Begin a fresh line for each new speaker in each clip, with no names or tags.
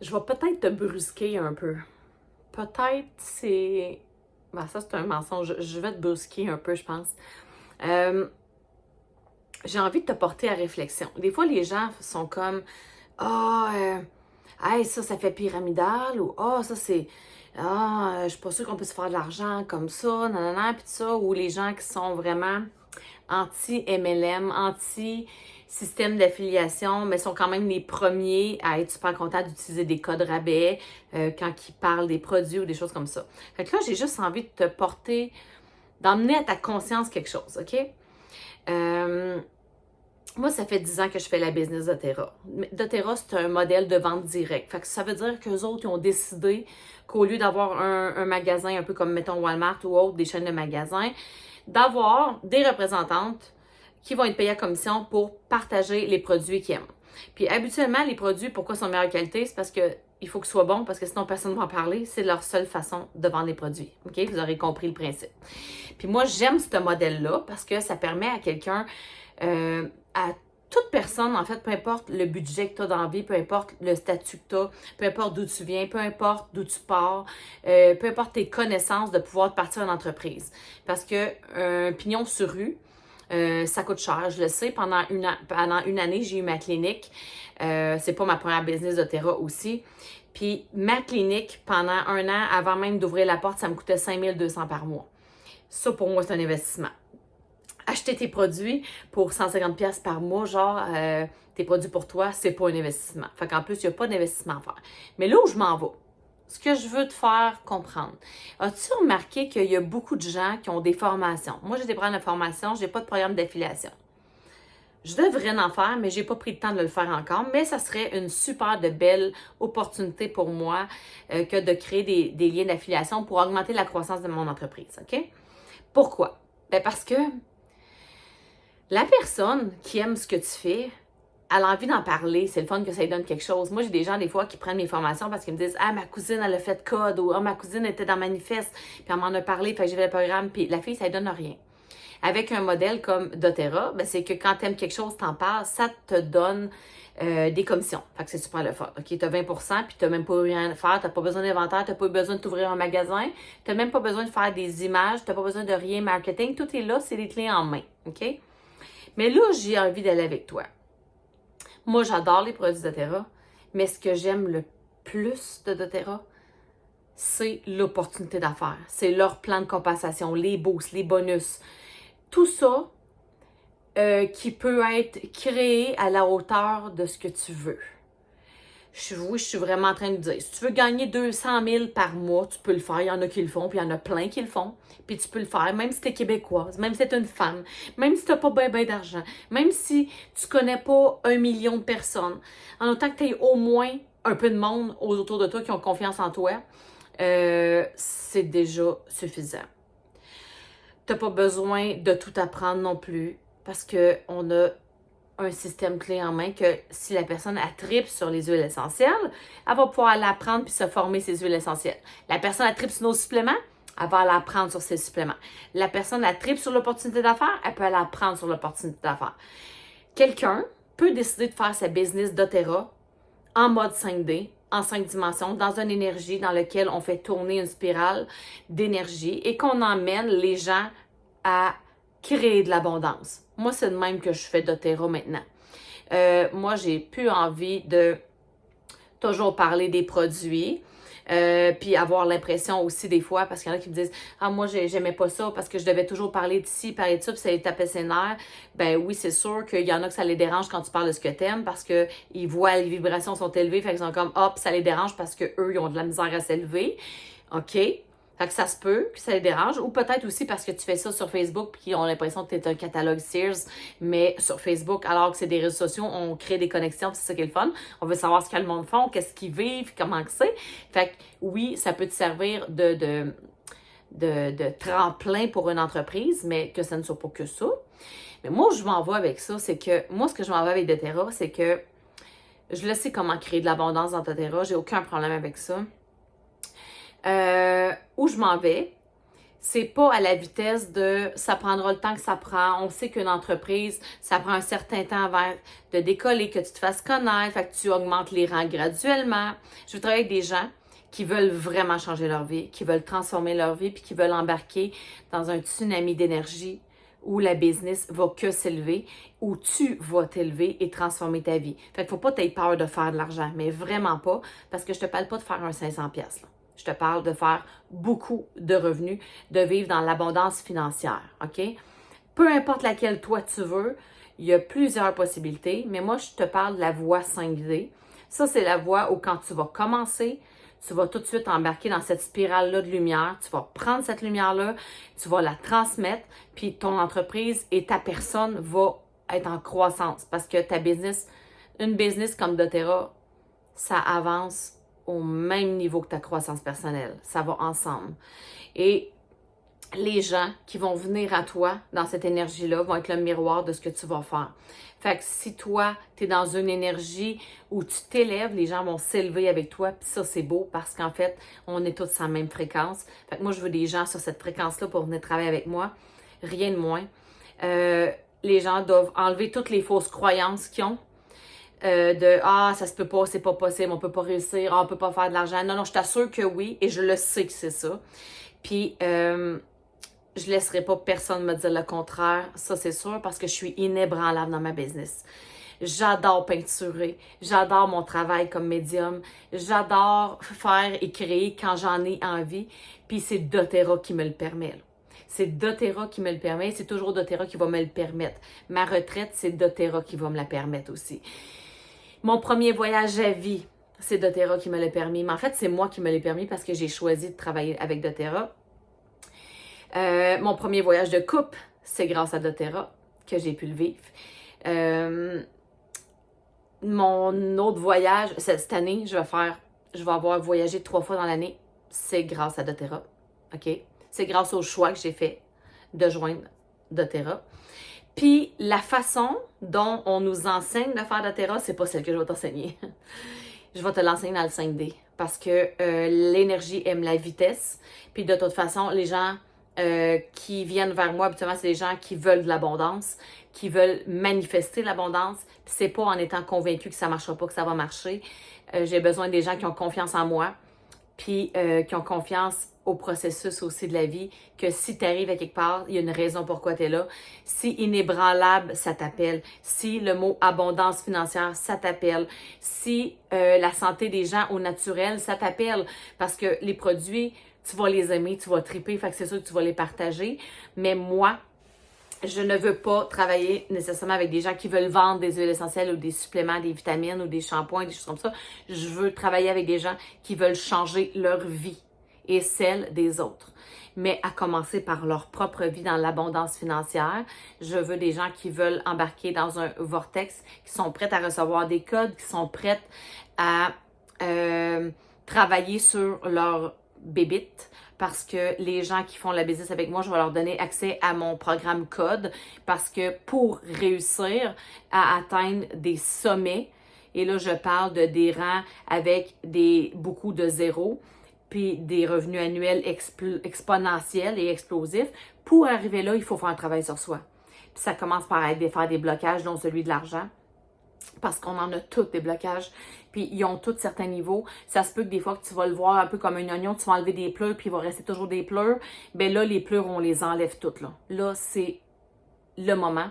je vais peut-être te brusquer un peu. Peut-être c'est... Ben, ça, c'est un mensonge. Je vais te brusquer un peu, je pense. Euh, j'ai envie de te porter à réflexion. Des fois, les gens sont comme Ah, hey, ça fait pyramidal ou Ah, ça c'est. Ah, je suis pas sûre qu'on puisse faire de l'argent comme ça, nanana, puis tout ça. Ou les gens qui sont vraiment anti-MLM, anti-système d'affiliation, mais sont quand même les premiers à être super contents d'utiliser des codes rabais quand ils parlent des produits ou des choses comme ça. Fait que là, j'ai juste envie de te porter, d'emmener à ta conscience quelque chose, OK? Euh, Moi, ça fait 10 ans que je fais la business d'Otera. d'Otera, c'est un modèle de vente directe. Fait que ça veut dire qu'eux autres, ils ont décidé qu'au lieu d'avoir un magasin un peu comme, mettons, Walmart ou autre, des chaînes de magasins, d'avoir des représentantes qui vont être payées à commission pour partager les produits qu'ils aiment. Puis habituellement, les produits, pourquoi ils sont de meilleure qualité? C'est parce que il faut qu'ils soient bons, parce que sinon personne ne va en parler. C'est leur seule façon de vendre les produits. OK? Vous aurez compris le principe. Puis moi, j'aime ce modèle-là parce que ça permet à quelqu'un, à toute personne, en fait, peu importe le budget que tu as dans la vie, peu importe le statut que tu as, peu importe d'où tu viens, peu importe d'où tu pars, peu importe tes connaissances, de pouvoir partir une entreprise. Parce que un pignon sur rue, ça coûte cher, je le sais. Pendant une année, j'ai eu ma clinique. C'est pas ma première business d'Otera aussi. Puis ma clinique, pendant un an, avant même d'ouvrir la porte, ça me coûtait 5200 par mois. Ça, pour moi, c'est un investissement. Acheter tes produits pour 150$ par mois, genre tes produits pour toi, c'est pas un investissement. Fait qu'en plus, il n'y a pas d'investissement à faire. Mais là où je m'en vais, ce que je veux te faire comprendre, as-tu remarqué qu'il y a beaucoup de gens qui ont des formations? Moi, j'ai des programmes de formation, j'ai pas de programme d'affiliation. Je devrais en faire, mais j'ai pas pris le temps de le faire encore. Mais ça serait une super de belle opportunité pour moi que de créer des liens d'affiliation pour augmenter la croissance de mon entreprise. OK? Pourquoi? Ben parce que la personne qui aime ce que tu fais, elle a envie d'en parler. C'est le fun que ça lui donne quelque chose. Moi, j'ai des gens, des fois, qui prennent mes formations parce qu'ils me disent « Ah, ma cousine, elle a fait code » ou « Ah, ma cousine était dans Manifeste, puis elle m'en a parlé, fait que j'ai fait le programme. » Puis la fille, ça lui donne rien. Avec un modèle comme doTERRA, ben, c'est que quand tu aimes quelque chose, t'en parles, ça te donne des commissions. Fait que c'est super le fun. OK, tu as 20%, puis tu n'as même pas eu rien à faire, tu n'as pas besoin d'inventaire, tu n'as pas besoin de t'ouvrir un magasin, tu n'as même pas besoin de faire des images, tu n'as pas besoin de rien marketing. Tout est là, c'est les clés en main. OK? Mais là, j'ai envie d'aller avec toi. Moi, j'adore les produits doTERRA, mais ce que j'aime le plus de doTERRA, c'est l'opportunité d'affaires. C'est leur plan de compensation, les boosts, les bonus. Tout ça qui peut être créé à la hauteur de ce que tu veux. Oui, je suis vraiment en train de dire, si tu veux gagner 200 000 par mois, tu peux le faire. Il y en a qui le font, puis il y en a plein qui le font. Puis tu peux le faire, même si tu es québécoise, même si tu es une femme, même si tu n'as pas bien d'argent, même si tu connais pas 1 million de personnes. En autant que tu aies au moins un peu de monde autour de toi qui ont confiance en toi, c'est déjà suffisant. Tu n'as pas besoin de tout apprendre non plus parce qu'on a un système clé en main que si la personne a tripe sur les huiles essentielles, elle va pouvoir l'apprendre puis se former ses huiles essentielles. La personne a tripe sur nos suppléments, elle va l'apprendre sur ses suppléments. La personne a tripe sur l'opportunité d'affaires, elle peut l'apprendre sur l'opportunité d'affaires. Quelqu'un peut décider de faire sa business doTERRA en mode 5D, en 5 dimensions, dans une énergie dans laquelle on fait tourner une spirale d'énergie et qu'on emmène les gens à créer de l'abondance. Moi, c'est de même que je fais doTERRA maintenant. Moi, j'ai plus envie de toujours parler des produits. Puis avoir l'impression aussi des fois, parce qu'il y en a qui me disent « Ah, moi, j'aimais pas ça parce que je devais toujours parler d'ici, parler de ça, puis ça les tapait ses nerfs. » Ben oui, c'est sûr qu'il y en a que ça les dérange quand tu parles de ce que t'aimes parce qu'ils voient les vibrations sont élevées, fait qu'ils sont comme « Hop, ça les dérange parce qu'eux, ils ont de la misère à s'élever. » OK? Fait que ça se peut que ça les dérange. Ou peut-être aussi parce que tu fais ça sur Facebook puis qu'ils ont l'impression que tu es un catalogue Sears, mais sur Facebook, alors que c'est des réseaux sociaux, on crée des connexions puis c'est ça qui est le fun. On veut savoir ce que le monde font, qu'est-ce qu'ils vivent, comment que c'est. Fait que oui, ça peut te servir de tremplin pour une entreprise, mais que ça ne soit pas que ça. Mais moi, où je m'en vais avec ça, c'est que moi, ce que je m'en vais avec doTERRA, c'est que je le sais comment créer de l'abondance dans doTERRA. J'ai aucun problème avec ça. Où je m'en vais, c'est pas à la vitesse de ça prendra le temps que ça prend. On sait qu'une entreprise, ça prend un certain temps avant de décoller, que tu te fasses connaître, fait que tu augmentes les rangs graduellement. Je veux travailler avec des gens qui veulent vraiment changer leur vie, qui veulent transformer leur vie, puis qui veulent embarquer dans un tsunami d'énergie où la business va que s'élever, où tu vas t'élever et transformer ta vie. Fait qu'il faut pas t'aies peur de faire de l'argent, mais vraiment pas, parce que je te parle pas de faire un 500$, là. Je te parle de faire beaucoup de revenus, de vivre dans l'abondance financière, OK? Peu importe laquelle toi tu veux, il y a plusieurs possibilités, mais moi, je te parle de la voie 5D. Ça, c'est la voie où quand tu vas commencer, tu vas tout de suite embarquer dans cette spirale-là de lumière. Tu vas prendre cette lumière-là, tu vas la transmettre, puis ton entreprise et ta personne va être en croissance parce que ta business, une business comme doTERRA, ça avance au même niveau que ta croissance personnelle. Ça va ensemble. Et les gens qui vont venir à toi dans cette énergie-là vont être le miroir de ce que tu vas faire. Fait que si toi, tu es dans une énergie où tu t'élèves, les gens vont s'élever avec toi, puis ça, c'est beau parce qu'en fait, on est tous sur la même fréquence. Fait que moi, je veux des gens sur cette fréquence-là pour venir travailler avec moi. Rien de moins. Les gens doivent enlever toutes les fausses croyances qu'ils ont. Ça se peut pas, c'est pas possible, on peut pas réussir, on peut pas faire de l'argent. Non, je t'assure que oui, et je le sais que c'est ça. Puis, je laisserai pas personne me dire le contraire, ça c'est sûr, parce que je suis inébranlable dans ma business. J'adore peinturer, j'adore mon travail comme médium, j'adore faire et créer quand j'en ai envie, puis c'est doTERRA qui me le permet, là. C'est doTERRA qui me le permet, c'est toujours doTERRA qui va me le permettre. Ma retraite, c'est doTERRA qui va me la permettre aussi. Mon premier voyage à vie, c'est doTERRA qui me l'a permis. Mais en fait, c'est moi qui me l'ai permis parce que j'ai choisi de travailler avec doTERRA. Mon premier voyage de couple, c'est grâce à doTERRA que j'ai pu le vivre. Mon autre voyage, cette année, je vais avoir voyagé 3 fois dans l'année. C'est grâce à doTERRA. OK? C'est grâce au choix que j'ai fait de joindre doTERRA. Puis la façon dont on nous enseigne de faire doTERRA, c'est pas celle que je vais t'enseigner. Je vais te l'enseigner dans le 5D parce que l'énergie aime la vitesse. Puis de toute façon, les gens qui viennent vers moi, habituellement, c'est des gens qui veulent de l'abondance, qui veulent manifester l'abondance. Puis c'est pas en étant convaincu que ça marchera pas que ça va marcher. J'ai besoin des gens qui ont confiance en moi, puis qui ont confiance au processus aussi de la vie, que si tu arrives à quelque part, il y a une raison pourquoi tu es là. Si inébranlable, ça t'appelle. Si le mot abondance financière, ça t'appelle. Si la santé des gens au naturel, ça t'appelle. Parce que les produits, tu vas les aimer, tu vas triper, fait que c'est sûr que tu vas les partager. Mais moi, je ne veux pas travailler nécessairement avec des gens qui veulent vendre des huiles essentielles ou des suppléments, des vitamines ou des shampoings, des choses comme ça. Je veux travailler avec des gens qui veulent changer leur vie et celle des autres. Mais à commencer par leur propre vie dans l'abondance financière. Je veux des gens qui veulent embarquer dans un vortex, qui sont prêts à recevoir des codes, qui sont prêts à travailler sur leur bébite, parce que les gens qui font la business avec moi, je vais leur donner accès à mon programme code, parce que pour réussir à atteindre des sommets, et là je parle de des rangs avec beaucoup de zéros, puis des revenus annuels exponentiels et explosifs, pour arriver là, il faut faire un travail sur soi. Puis ça commence par faire des blocages, dont celui de l'argent, parce qu'on en a tous des blocages, puis ils ont tous certains niveaux. Ça se peut que des fois que tu vas le voir un peu comme un oignon, tu vas enlever des pleurs, puis il va rester toujours des pleurs. Ben là, les pleurs, on les enlève toutes, là. Là, c'est le moment.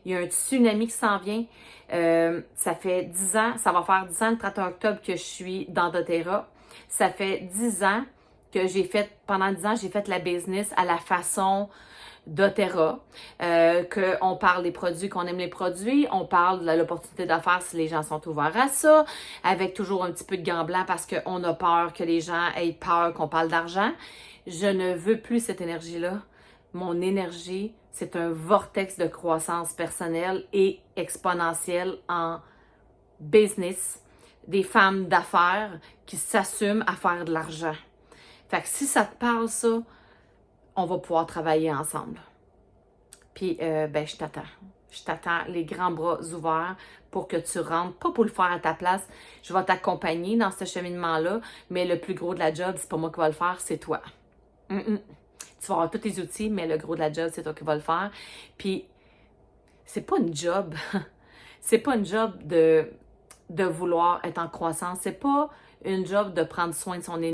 Il y a un tsunami qui s'en vient. Ça fait 10 ans, ça va faire 10 ans le 31 octobre que je suis dans doTERRA. Ça fait 10 ans que pendant 10 ans, j'ai fait la business à la façon doTERRA, qu'on parle des produits, qu'on aime les produits, on parle de l'opportunité d'affaires si les gens sont ouverts à ça, avec toujours un petit peu de gants blancs parce qu'on a peur que les gens aient peur qu'on parle d'argent. Je ne veux plus cette énergie-là. Mon énergie, c'est un vortex de croissance personnelle et exponentielle en business, des femmes d'affaires qui s'assument à faire de l'argent. Fait que si ça te parle ça, on va pouvoir travailler ensemble. Puis, je t'attends. Je t'attends les grands bras ouverts pour que tu rentres, pas pour le faire à ta place. Je vais t'accompagner dans ce cheminement-là, mais le plus gros de la job, c'est pas moi qui va le faire, c'est toi. Tu vas avoir tous les outils, mais le gros de la job, c'est toi qui vas le faire. Puis, c'est pas une job. C'est pas une job de vouloir être en croissance. C'est pas une job de prendre soin de son énergie.